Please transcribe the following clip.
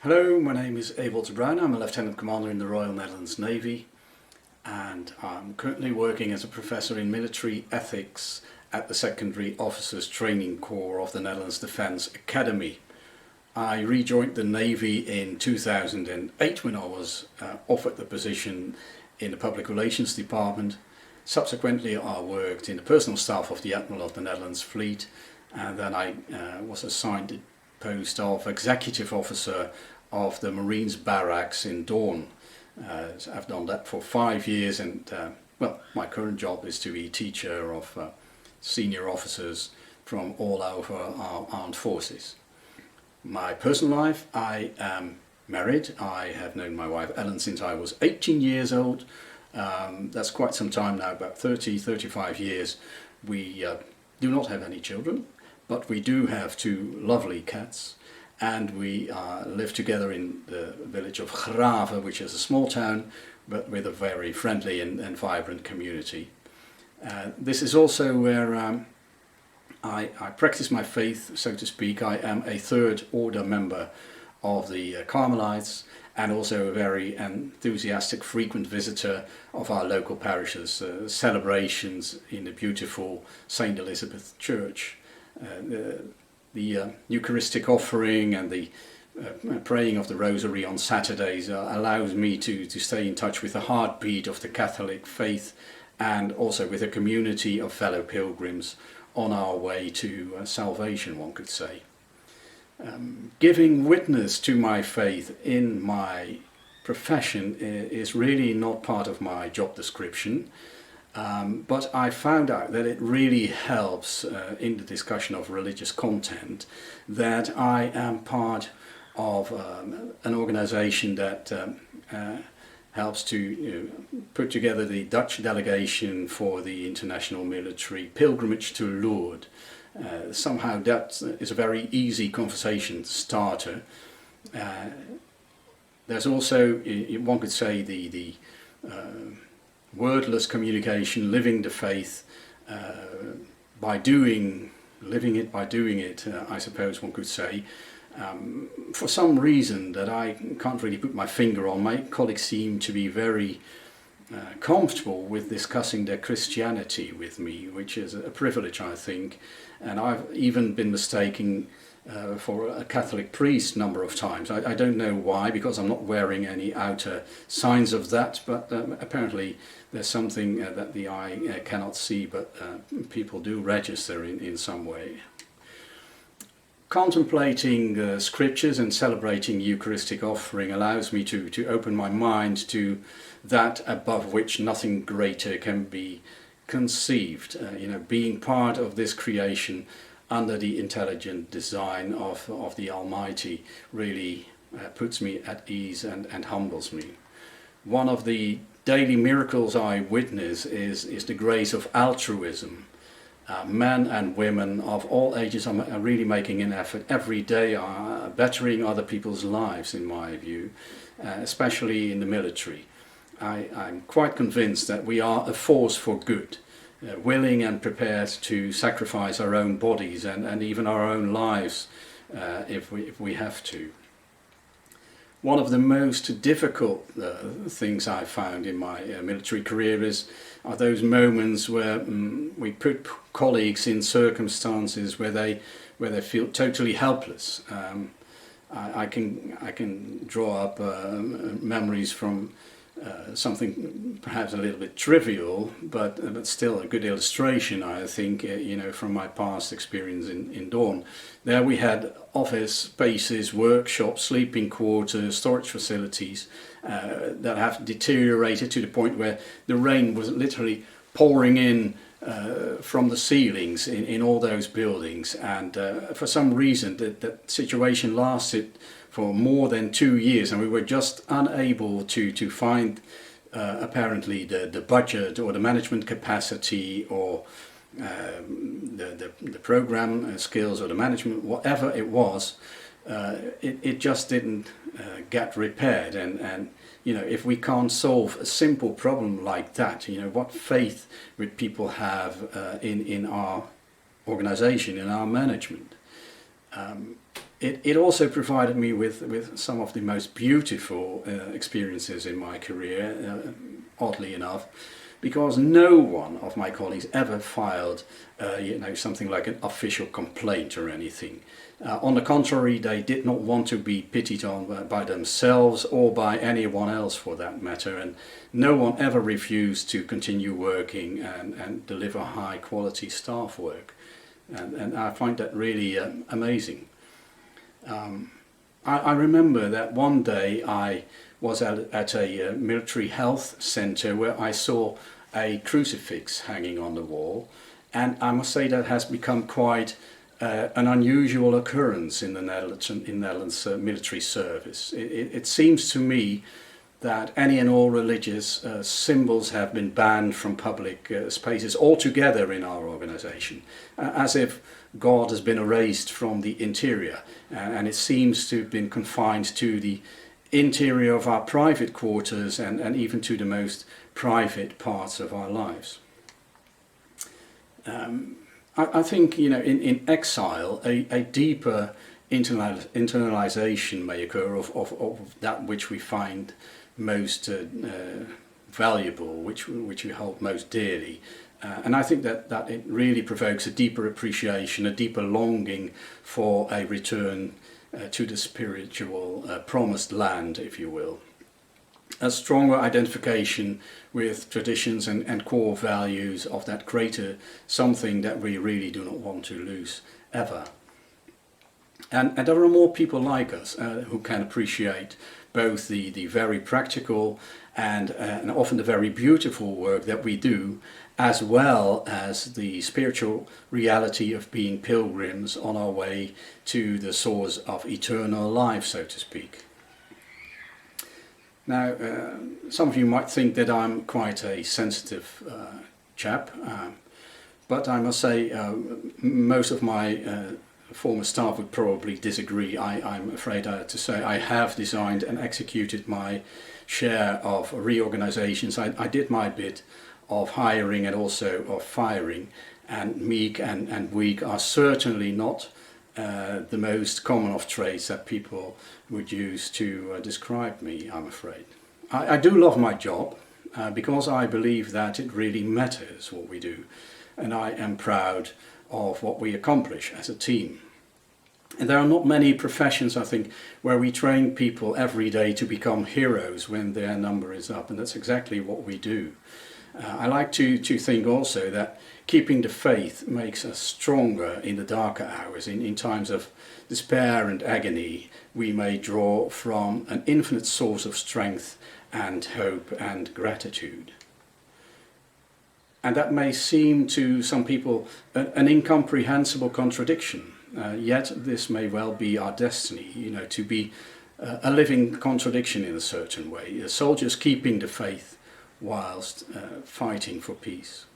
Hello, my name is Ewold Bruijne. I'm a Lieutenant Commander in the Royal Netherlands Navy, and I'm currently working as a professor in military ethics at the Secondary Officers Training Corps of the Netherlands Defence Academy. I rejoined the Navy in 2008 when I was offered the position in the Public Relations Department. Subsequently, I worked in the personal staff of the Admiral of the Netherlands Fleet, and then I was assigned the post of Executive Officer of the Marines Barracks in Doorn. So I've done that for 5 years, and my current job is to be teacher of senior officers from all over our armed forces. My personal life, I am married. I have known my wife Ellen since I was 18 years old. That's quite some time now, about 35 years. We do not have any children, but we do have 2 lovely cats, and we live together in the village of Grave, which is a small town, but with a very friendly and vibrant community. This is also where I practice my faith, so to speak. I am a third order member of the Carmelites, and also a very enthusiastic frequent visitor of our local parishes, celebrations in the beautiful St. Elizabeth Church. The Eucharistic offering and the praying of the Rosary on Saturdays allows me to stay in touch with the heartbeat of the Catholic faith, and also with a community of fellow pilgrims on our way to salvation, one could say. Giving witness to my faith in my profession is really not part of my job description, but I found out that it really helps in the discussion of religious content that I am part of an organization that helps to put together the Dutch delegation for the international military pilgrimage to Lourdes. Somehow that is a very easy conversation starter. There's also, one could say, the wordless communication, living the faith living it by doing it, I suppose one could say. For some reason that I can't really put my finger on, my colleagues seem to be very comfortable with discussing their Christianity with me, which is a privilege, I think. And I've even been mistaken for a Catholic priest a number of times. I don't know why, because I'm not wearing any outer signs of that, but apparently there's something that the eye cannot see, but people do register in some way. Contemplating the scriptures and celebrating Eucharistic offering allows me to open my mind to that above which nothing greater can be conceived. Being part of this creation under the intelligent design of the Almighty really puts me at ease and humbles me. One of the daily miracles I witness is the grace of altruism. Men and women of all ages are really making an effort every day, bettering other people's lives, in my view, especially in the military. I'm quite convinced that we are a force for good, willing and prepared to sacrifice our own bodies and even our own lives if we have to. One of the most difficult things I found in my military career are those moments where we put colleagues in circumstances where they feel totally helpless. I can draw up memories from something perhaps a little bit trivial, but still a good illustration, I think, from my past experience in Doorn. There we had office spaces, workshops, sleeping quarters, storage facilities that have deteriorated to the point where the rain was literally pouring in from the ceilings in all those buildings, and for some reason that situation lasted for more than 2 years, and we were just unable to find apparently the budget or the management capacity or the program skills or the management, whatever it was. It just didn't get repaired, and if we can't solve a simple problem like that, what faith would people have in our organization, in our management? it also provided me with some of the most beautiful experiences in my career, oddly enough, because no one of my colleagues ever filed something like an official complaint or anything. On the contrary, they did not want to be pitied on by themselves or by anyone else for that matter, and no one ever refused to continue working and deliver high quality staff work. And I find that really amazing. I remember that one day I was at a military health centre where I saw a crucifix hanging on the wall, and I must say that has become quite an unusual occurrence in the Netherlands military service. It seems to me that any and all religious symbols have been banned from public spaces altogether in our organisation, as if God has been erased from the interior, and it seems to have been confined to the interior of our private quarters and even to the most private parts of our lives. I think, in exile, a deeper internalization may occur of that which we find most valuable, which we hold most dearly. And I think that it really provokes a deeper appreciation, a deeper longing for a return to the spiritual promised land, if you will. A stronger identification with traditions and core values of that greater something that we really do not want to lose ever. And there are more people like us who can appreciate both the very practical and often the very beautiful work that we do, as well as the spiritual reality of being pilgrims on our way to the source of eternal life, so to speak. Now, some of you might think that I'm quite a sensitive chap, but I must say most of my former staff would probably disagree. I'm afraid to say I have designed and executed my share of reorganizations. I did my bit of hiring and also of firing, and meek and weak are certainly not the most common of traits that people would use to describe me, I'm afraid. I do love my job because I believe that it really matters what we do, and I am proud of what we accomplish as a team. And there are not many professions, I think, where we train people every day to become heroes when their number is up, and that's exactly what we do. I like to think also that keeping the faith makes us stronger in the darker hours. In times of despair and agony, we may draw from an infinite source of strength and hope and gratitude. And that may seem to some people an incomprehensible contradiction, yet this may well be our destiny, to be a living contradiction in a certain way. Soldiers keeping the faith whilst fighting for peace.